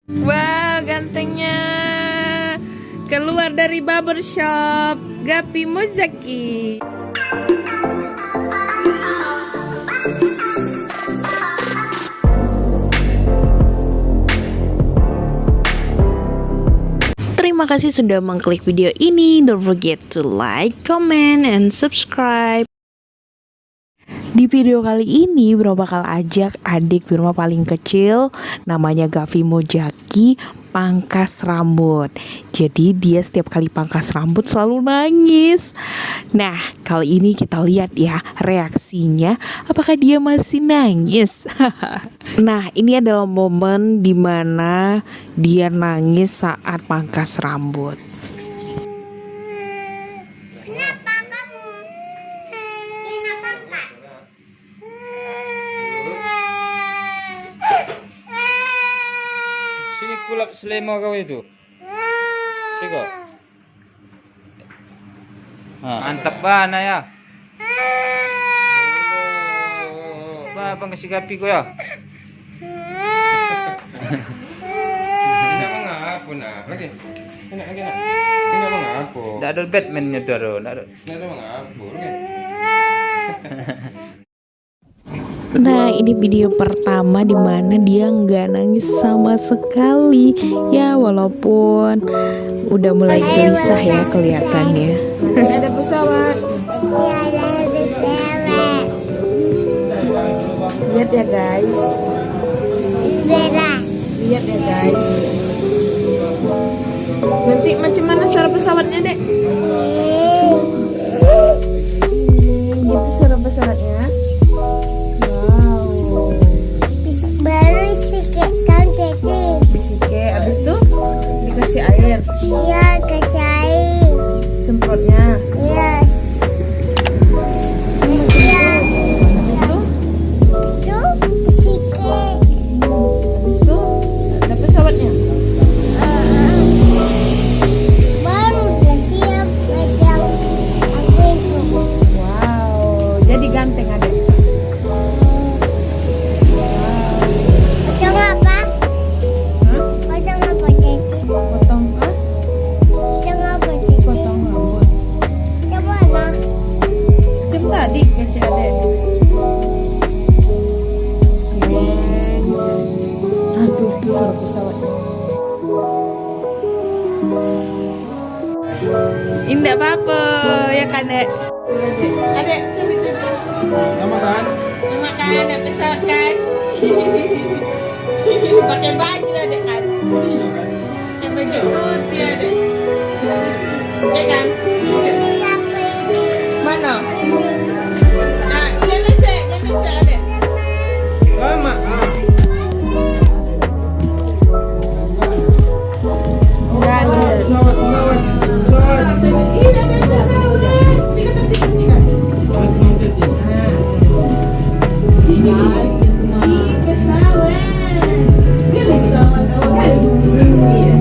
Wow, gantengnya. Keluar dari barbershop, Gapi Mozaki. Terima kasih sudah mengklik video ini. Don't forget to like, comment, and subscribe. Di video kali ini Bro bakal ajak adik Birma paling kecil, namanya Gavi Mozaki, pangkas rambut. Jadi dia setiap kali pangkas rambut selalu nangis. Nah, kali ini kita lihat ya reaksinya, apakah dia masih nangis. Nah, ini adalah momen dimana dia nangis saat pangkas rambut. Sini kulap selema kau itu. Siko. Mantap banget ya. Apa kasih Gapi kau ya? Enggak mengapa nak lagi. Enak lagi nak. Enggak mengapa. Enggak ada Batman-nya tuh, enggak ada. Enggak ada mengapa lagi. Nah, ini video pertama dimana dia nggak nangis sama sekali. Ya, walaupun udah mulai gelisah ya kelihatannya. Ada pesawat. Lihat ya guys. Lihat ya guys. Nanti macam mana cara pesawatnya, Dek? Gitu cara pesawatnya. Kasih air. Iya, kasih air. Semprotnya. Iya. Habis itu? Itu sikit. Habis itu ada pesawatnya. Baru udah siap pegang aku itu. Wow, jadi ganteng adek. Potong apa? Hah? Potong apa jadi? Potong ah? Potong apa jadi? Potong rambut. Coba nak. Jam tadi kecil adek. Keren. Ah tuh suara pesawatnya. Indah apa ya kan dek? Adek cerita deh. Nama kan? Makan ada pesawat kan? Pakai baju adek kan? Iya kan? Pakai baju putih adek. Ya kan? Ini apa ini? Mana? Ini. Ah, jangan bisa adek. Lama. Enggak ada. Pesawat. Iya ada pesawat. Sikat nanti kan? Ini pesawat. Ini pesawat awal. Iya.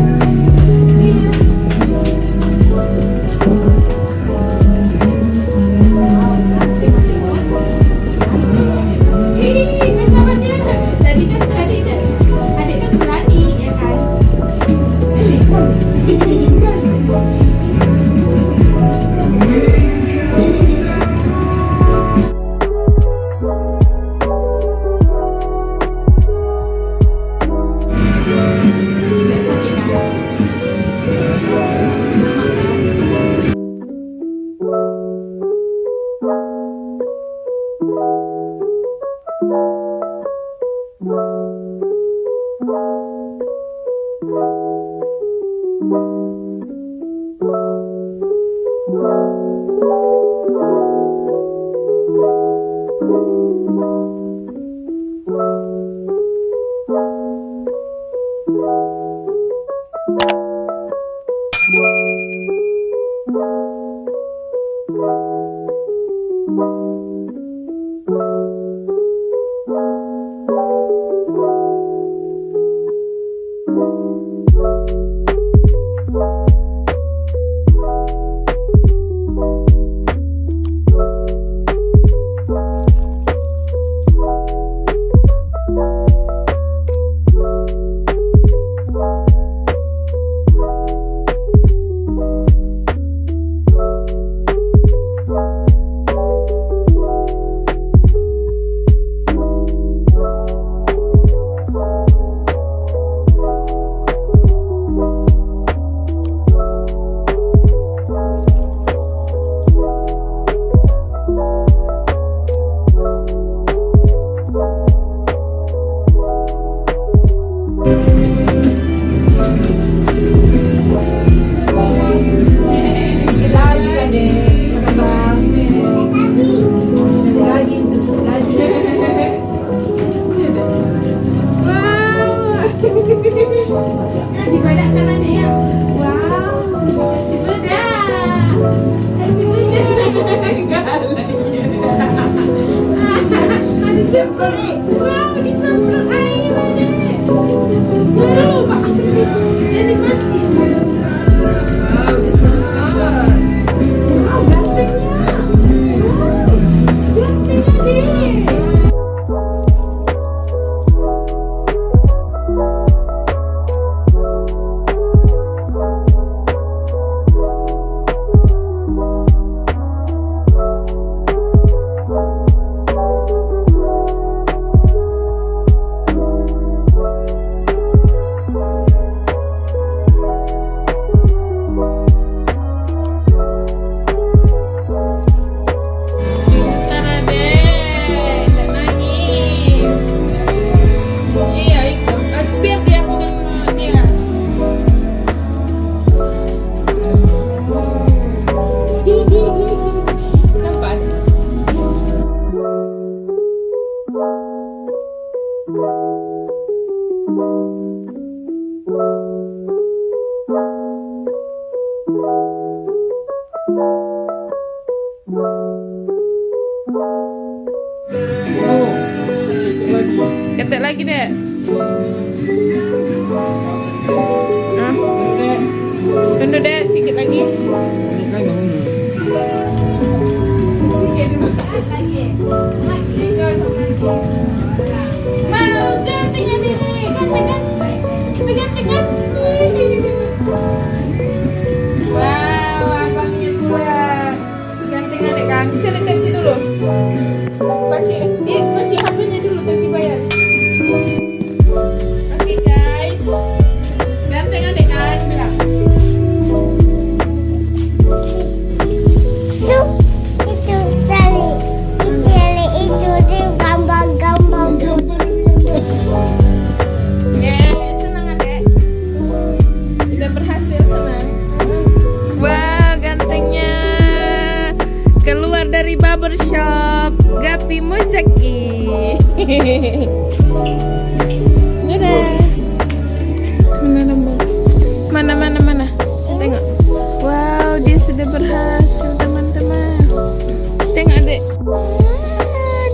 Dibadakkan aja ya. Wow, kasih bedak. Kasih bedak. Disemprot. Wow, disemprot air adek. Dulu pak. Jadi masih. Wow, disemprot. Wow, gantengnya. Wow, gantengnya deh. Ketek lagi deh. Tunggu deh, sedikit lagi. Sedikit dulu. Lagi. Mau gantengan ini, gantengan. Gantengan. Wow, abangnya buat gantengan deh kan. Cari ganti dulu. Baca HP-nya dulu nanti bayar. Oke guys, ganteng adek kan bilang. Itu tali itu dia gambar-gambar. Senang adek. Udah berhasil, senang. Wah, gantengnya keluar dari barbershop Gapi Mozaki. Dadah. Mana? Tengok. Wow, dia sudah berhasil, teman-teman. Tengok adek.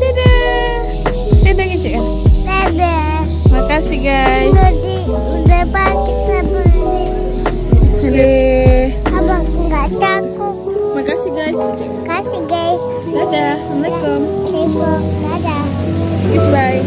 Dadah. Dadah ngecek kan? Dadah. Makasih guys. Udah pakai sabun. Abang nggak takut. Makasih guys. Kasih guys. Dadah. Assalamualaikum. Sibuk. Dadah. Guys, bye.